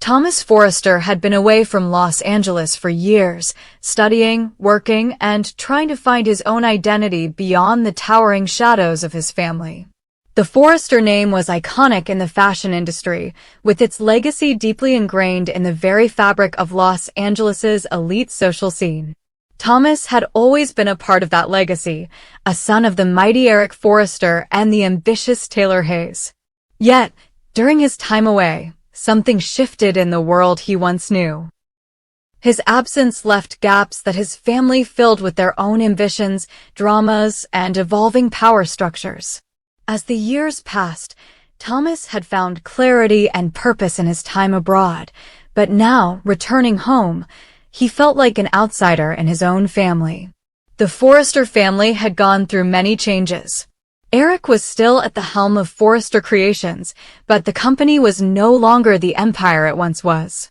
Thomas Forrester had been away from Los Angeles for years, studying, working, and trying to find his own identity beyond the towering shadows of his family. The Forrester name was iconic in the fashion industry, with its legacy deeply ingrained in the very fabric of Los Angeles's elite social scene. Thomas had always been a part of that legacy, a son of the mighty Eric Forrester and the ambitious Taylor Hayes. Yet, during his time away, something shifted in the world he once knew. His absence left gaps that his family filled with their own ambitions, dramas, and evolving power structures. As the years passed, Thomas had found clarity and purpose in his time abroad, but now, returning home, he felt like an outsider in his own family. The Forrester family had gone through many changes. Eric was still at the helm of Forrester Creations, but the company was no longer the empire it once was.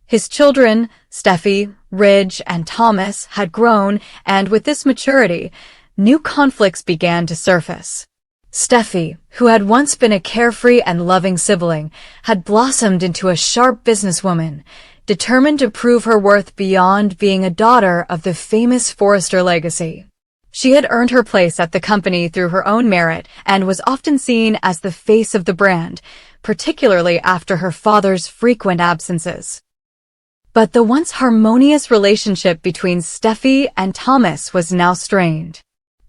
His children, Steffy, Ridge, and Thomas, had grown, and with this maturity, new conflicts began to surface. Steffy, who had once been a carefree and loving sibling, had blossomed into a sharp businesswoman, determined to prove her worth beyond being a daughter of the famous Forrester legacy. She had earned her place at the company through her own merit and was often seen as the face of the brand, particularly after her father's frequent absences. But the once harmonious relationship between Steffy and Thomas was now strained.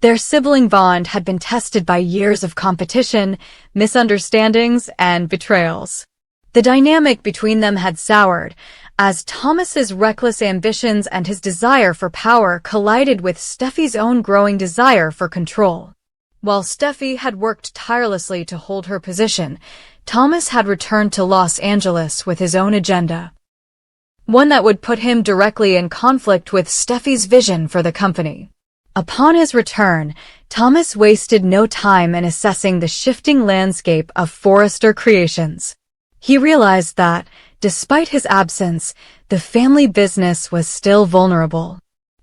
Their sibling bond had been tested by years of competition, misunderstandings, and betrayals. The dynamic between them had soured, as Thomas's reckless ambitions and his desire for power collided with Steffy's own growing desire for control. While Steffy had worked tirelessly to hold her position, Thomas had returned to Los Angeles with his own agenda. One that would put him directly in conflict with Steffy's vision for the company. Upon his return, Thomas wasted no time in assessing the shifting landscape of Forrester Creations. He realized that, despite his absence, the family business was still vulnerable.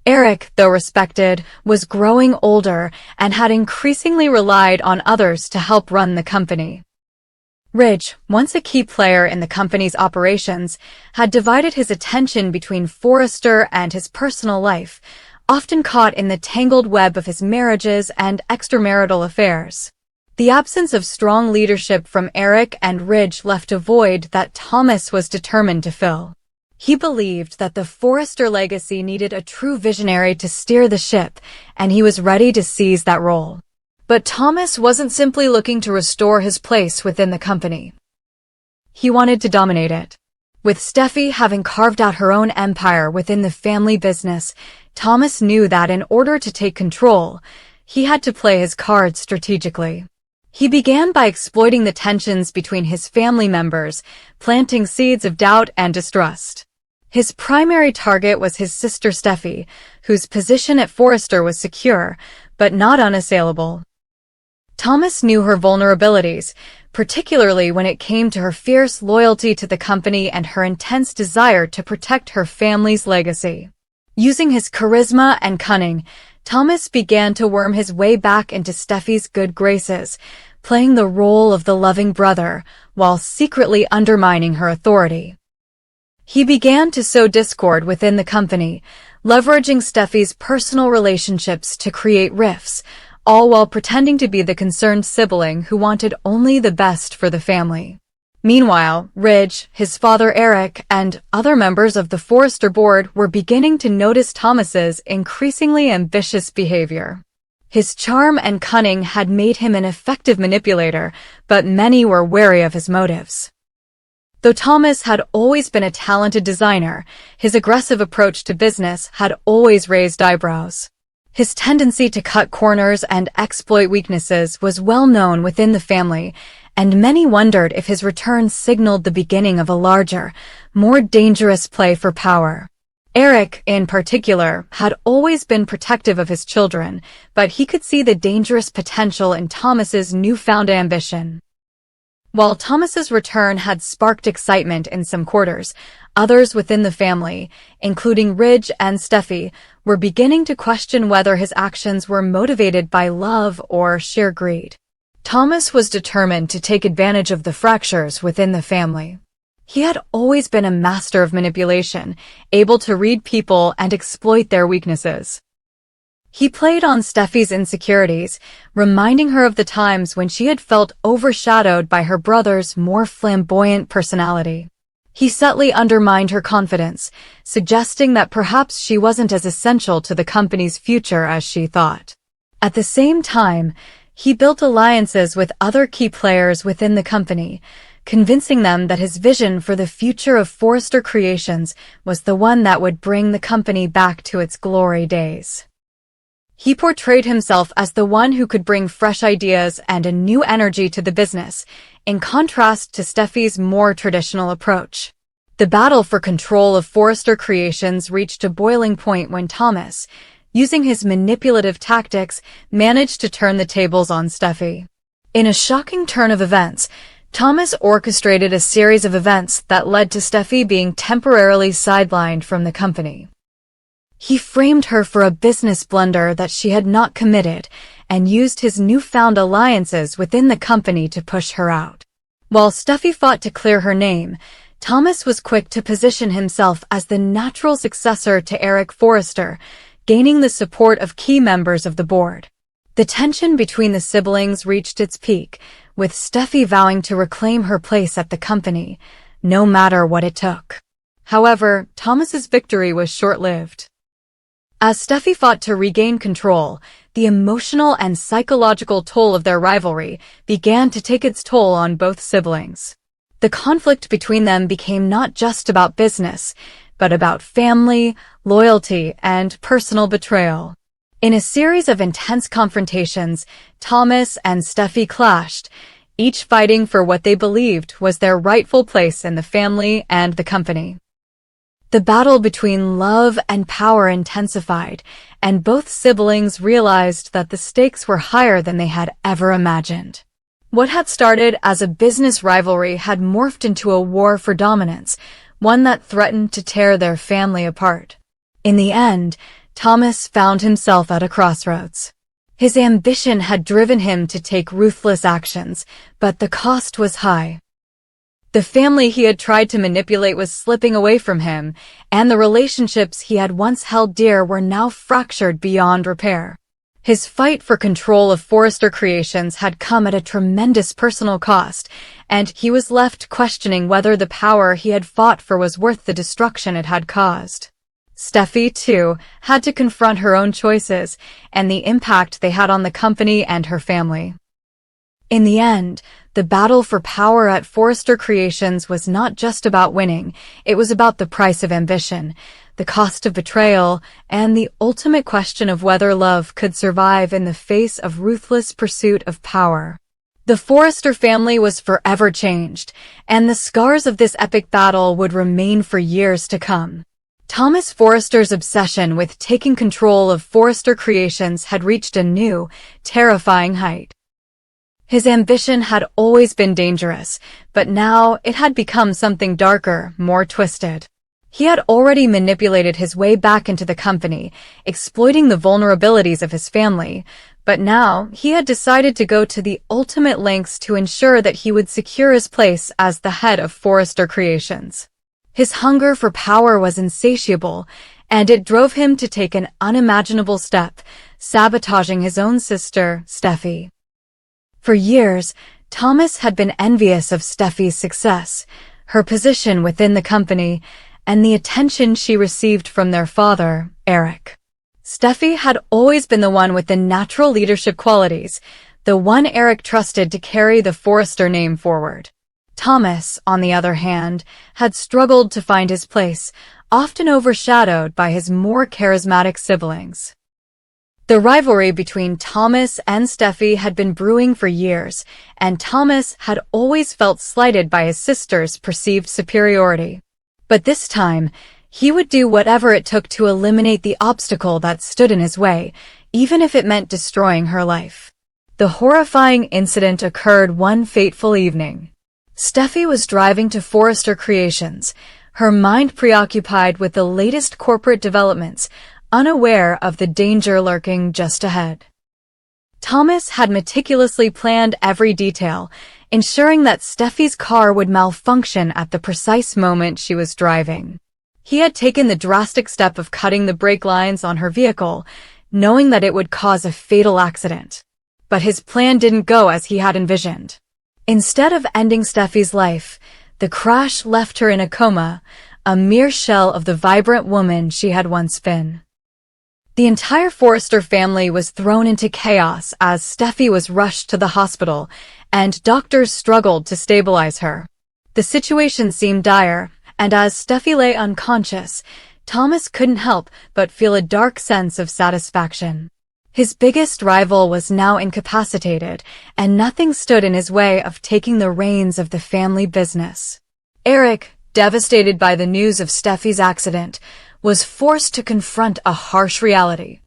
Eric, though respected, was growing older and had increasingly relied on others to help run the company. Ridge, once a key player in the company's operations, had divided his attention between Forrester and his personal life, often caught in the tangled web of his marriages and extramarital affairs. The absence of strong leadership from Eric and Ridge left a void that Thomas was determined to fill. He believed that the Forrester legacy needed a true visionary to steer the ship, and he was ready to seize that role. But Thomas wasn't simply looking to restore his place within the company. He wanted to dominate it. With Steffy having carved out her own empire within the family business, Thomas knew that in order to take control, he had to play his cards strategically. He began by exploiting the tensions between his family members, planting seeds of doubt and distrust. His primary target was his sister Steffy, whose position at Forrester was secure, but not unassailable. Thomas knew her vulnerabilities, particularly when it came to her fierce loyalty to the company and her intense desire to protect her family's legacy. Using his charisma and cunning, Thomas began to worm his way back into Steffy's good graces, playing the role of the loving brother while secretly undermining her authority. He began to sow discord within the company, leveraging Steffy's personal relationships to create rifts, all while pretending to be the concerned sibling who wanted only the best for the family. Meanwhile, Ridge, his father Eric, and other members of the Forrester board were beginning to notice Thomas's increasingly ambitious behavior. His charm and cunning had made him an effective manipulator, but many were wary of his motives. Though Thomas had always been a talented designer, his aggressive approach to business had always raised eyebrows. His tendency to cut corners and exploit weaknesses was well known within the family, and many wondered if his return signaled the beginning of a larger, more dangerous play for power. Eric, in particular, had always been protective of his children, but he could see the dangerous potential in Thomas's newfound ambition. While Thomas's return had sparked excitement in some quarters, others within the family, including Ridge and Steffy, were beginning to question whether his actions were motivated by love or sheer greed. Thomas was determined to take advantage of the fractures within the family. He had always been a master of manipulation, able to read people and exploit their weaknesses. He played on Steffi's insecurities, reminding her of the times when she had felt overshadowed by her brother's more flamboyant personality. He subtly undermined her confidence, suggesting that perhaps she wasn't as essential to the company's future as she thought. At the same time, he built alliances with other key players within the company, convincing them that his vision for the future of Forrester Creations was the one that would bring the company back to its glory days. He portrayed himself as the one who could bring fresh ideas and a new energy to the business, in contrast to Steffi's more traditional approach. The battle for control of Forrester Creations reached a boiling point when Thomas, using his manipulative tactics, managed to turn the tables on Steffi. In a shocking turn of events, Thomas orchestrated a series of events that led to Steffi being temporarily sidelined from the company. He framed her for a business blunder that she had not committed and used his newfound alliances within the company to push her out. While Steffi fought to clear her name, Thomas was quick to position himself as the natural successor to Eric Forrester, gaining the support of key members of the board. The tension between the siblings reached its peak, with Steffi vowing to reclaim her place at the company, no matter what it took. However, Thomas's victory was short-lived. As Steffi fought to regain control, the emotional and psychological toll of their rivalry began to take its toll on both siblings. The conflict between them became not just about business, but about family, loyalty, and personal betrayal. In a series of intense confrontations, Thomas and Steffi clashed, each fighting for what they believed was their rightful place in the family and the company. The battle between love and power intensified, and both siblings realized that the stakes were higher than they had ever imagined. What had started as a business rivalry had morphed into a war for dominance, one that threatened to tear their family apart. In the end, Thomas found himself at a crossroads. His ambition had driven him to take ruthless actions, but the cost was high. The family he had tried to manipulate was slipping away from him, and the relationships he had once held dear were now fractured beyond repair. His fight for control of Forrester Creations had come at a tremendous personal cost, and he was left questioning whether the power he had fought for was worth the destruction it had caused. Steffi, too, had to confront her own choices and the impact they had on the company and her family. In the end, the battle for power at Forrester Creations was not just about winning, it was about the price of ambition, the cost of betrayal, and the ultimate question of whether love could survive in the face of ruthless pursuit of power. The Forrester family was forever changed, and the scars of this epic battle would remain for years to come. Thomas Forrester's obsession with taking control of Forrester Creations had reached a new, terrifying height. His ambition had always been dangerous, but now it had become something darker, more twisted. He had already manipulated his way back into the company, exploiting the vulnerabilities of his family, but now he had decided to go to the ultimate lengths to ensure that he would secure his place as the head of Forrester Creations. His hunger for power was insatiable, and it drove him to take an unimaginable step, sabotaging his own sister, Steffi. For years, Thomas had been envious of Steffi's success, her position within the company, and the attention she received from their father, Eric. Steffi had always been the one with the natural leadership qualities, the one Eric trusted to carry the Forrester name forward. Thomas, on the other hand, had struggled to find his place, often overshadowed by his more charismatic siblings. The rivalry between Thomas and Steffi had been brewing for years, and Thomas had always felt slighted by his sister's perceived superiority. But this time, he would do whatever it took to eliminate the obstacle that stood in his way, even if it meant destroying her life. The horrifying incident occurred one fateful evening. Steffi was driving to Forrester Creations, her mind preoccupied with the latest corporate developments, unaware of the danger lurking just ahead. Thomas had meticulously planned every detail, ensuring that Steffy's car would malfunction at the precise moment she was driving. He had taken the drastic step of cutting the brake lines on her vehicle, knowing that it would cause a fatal accident. But his plan didn't go as he had envisioned. Instead of ending Steffy's life, the crash left her in a coma, a mere shell of the vibrant woman she had once been. The entire Forrester family was thrown into chaos as Steffy was rushed to the hospital, and doctors struggled to stabilize her. The situation seemed dire, and as Steffy lay unconscious, Thomas couldn't help but feel a dark sense of satisfaction. His biggest rival was now incapacitated, and nothing stood in his way of taking the reins of the family business. Eric, devastated by the news of Steffy's accident, was forced to confront a harsh reality.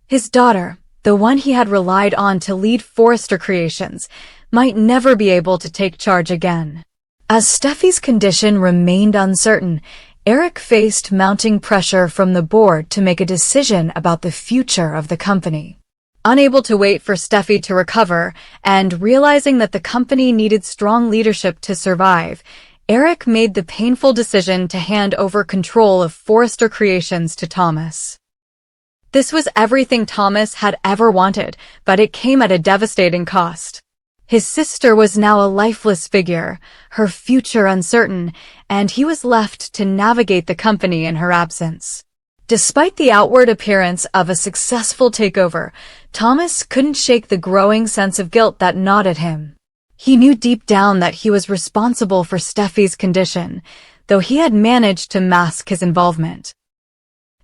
His daughter, the one he had relied on to lead Forrester Creations, might never be able to take charge again. As Steffy's condition remained uncertain, Eric faced mounting pressure from the board to make a decision about the future of the company. Unable to wait for Steffy to recover, and realizing that the company needed strong leadership to survive, Eric made the painful decision to hand over control of Forrester Creations to Thomas. This was everything Thomas had ever wanted, but it came at a devastating cost. His sister was now a lifeless figure, her future uncertain, and he was left to navigate the company in her absence. Despite the outward appearance of a successful takeover, Thomas couldn't shake the growing sense of guilt that gnawed at him. He knew deep down that he was responsible for Steffy's condition, though he had managed to mask his involvement.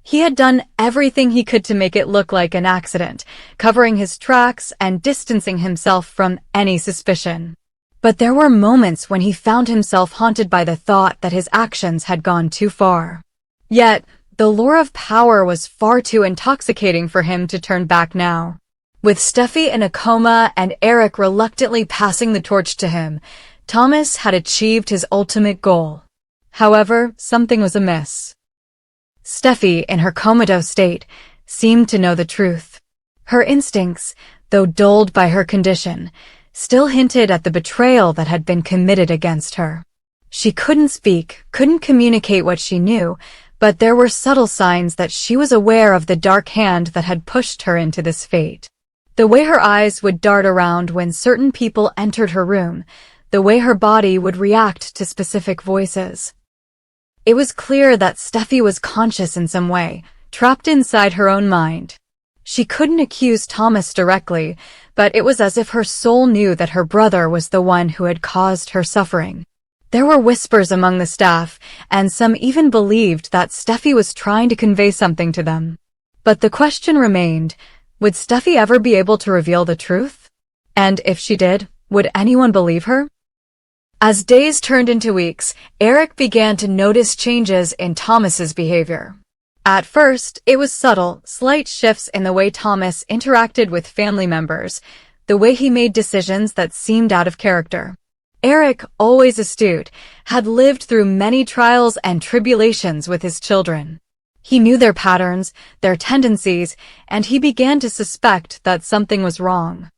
He had done everything he could to make it look like an accident, covering his tracks and distancing himself from any suspicion. But there were moments when he found himself haunted by the thought that his actions had gone too far. Yet, the lure of power was far too intoxicating for him to turn back now. With Steffy in a coma and Eric reluctantly passing the torch to him, Thomas had achieved his ultimate goal. However, something was amiss. Steffy, in her comatose state, seemed to know the truth. Her instincts, though dulled by her condition, still hinted at the betrayal that had been committed against her. She couldn't speak, couldn't communicate what she knew, but there were subtle signs that she was aware of the dark hand that had pushed her into this fate. The way her eyes would dart around when certain people entered her room, the way her body would react to specific voices. It was clear that Steffy was conscious in some way, trapped inside her own mind. She couldn't accuse Thomas directly, but it was as if her soul knew that her brother was the one who had caused her suffering. There were whispers among the staff, and some even believed that Steffy was trying to convey something to them. But the question remained, would Steffy ever be able to reveal the truth? And if she did, would anyone believe her? As days turned into weeks, Eric began to notice changes in Thomas's behavior. At first, it was subtle, slight shifts in the way Thomas interacted with family members, the way he made decisions that seemed out of character. Eric, always astute, had lived through many trials and tribulations with his children. He knew their patterns, their tendencies, and he began to suspect that something was wrong.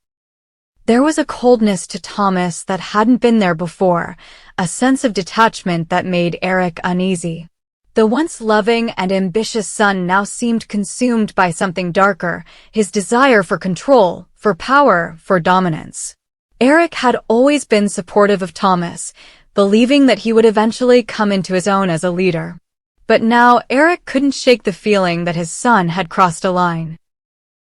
There was a coldness to Thomas that hadn't been there before, a sense of detachment that made Eric uneasy. The once loving and ambitious son now seemed consumed by something darker, his desire for control, for power, for dominance. Eric had always been supportive of Thomas, believing that he would eventually come into his own as a leader. But now Eric couldn't shake the feeling that his son had crossed a line.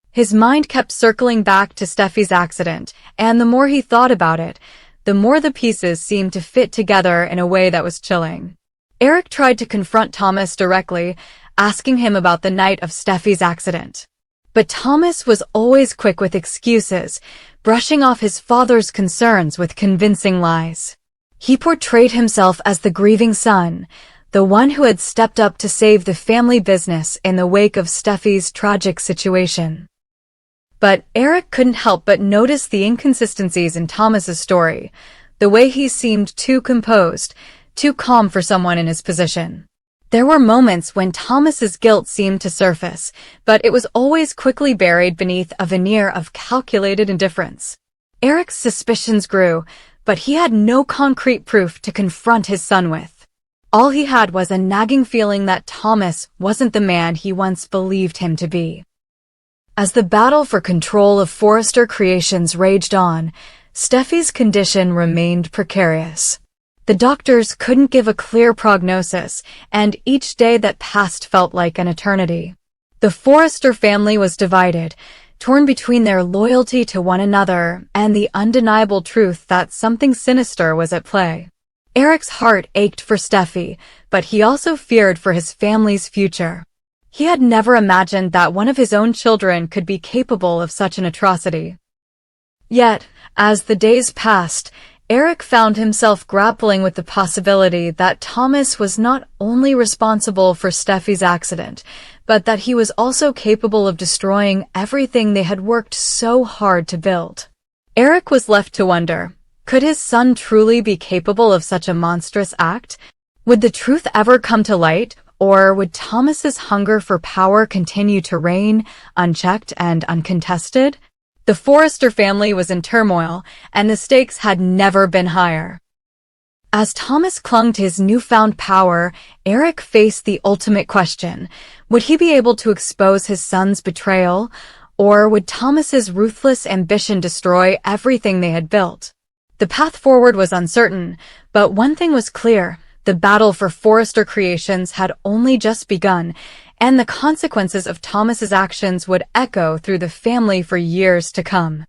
His mind kept circling back to Steffy's accident, and the more he thought about it, the more the pieces seemed to fit together in a way that was chilling. Eric tried to confront Thomas directly, asking him about the night of Steffy's accident. But Thomas was always quick with excuses, brushing off his father's concerns with convincing lies. He portrayed himself as the grieving son, the one who had stepped up to save the family business in the wake of Steffy's tragic situation. But Eric couldn't help but notice the inconsistencies in Thomas's story, the way he seemed too composed, too calm for someone in his position. There were moments when Thomas's guilt seemed to surface, but it was always quickly buried beneath a veneer of calculated indifference. Eric's suspicions grew, but he had no concrete proof to confront his son with. All he had was a nagging feeling that Thomas wasn't the man he once believed him to be. As the battle for control of Forrester Creations raged on, Steffy's condition remained precarious. The doctors couldn't give a clear prognosis, and each day that passed felt like an eternity. The Forrester family was divided, torn between their loyalty to one another and the undeniable truth that something sinister was at play. Eric's heart ached for Steffy, but he also feared for his family's future. He had never imagined that one of his own children could be capable of such an atrocity. Yet, as the days passed, Eric found himself grappling with the possibility that Thomas was not only responsible for Steffy's accident, but that he was also capable of destroying everything they had worked so hard to build. Eric was left to wonder, could his son truly be capable of such a monstrous act? Would the truth ever come to light, or would Thomas's hunger for power continue to reign, unchecked and uncontested? The Forrester family was in turmoil, and the stakes had never been higher. As Thomas clung to his newfound power, Eric faced the ultimate question. Would he be able to expose his son's betrayal, or would Thomas's ruthless ambition destroy everything they had built? The path forward was uncertain, but one thing was clear. The battle for Forrester Creations had only just begun, and the consequences of Thomas's actions would echo through the family for years to come.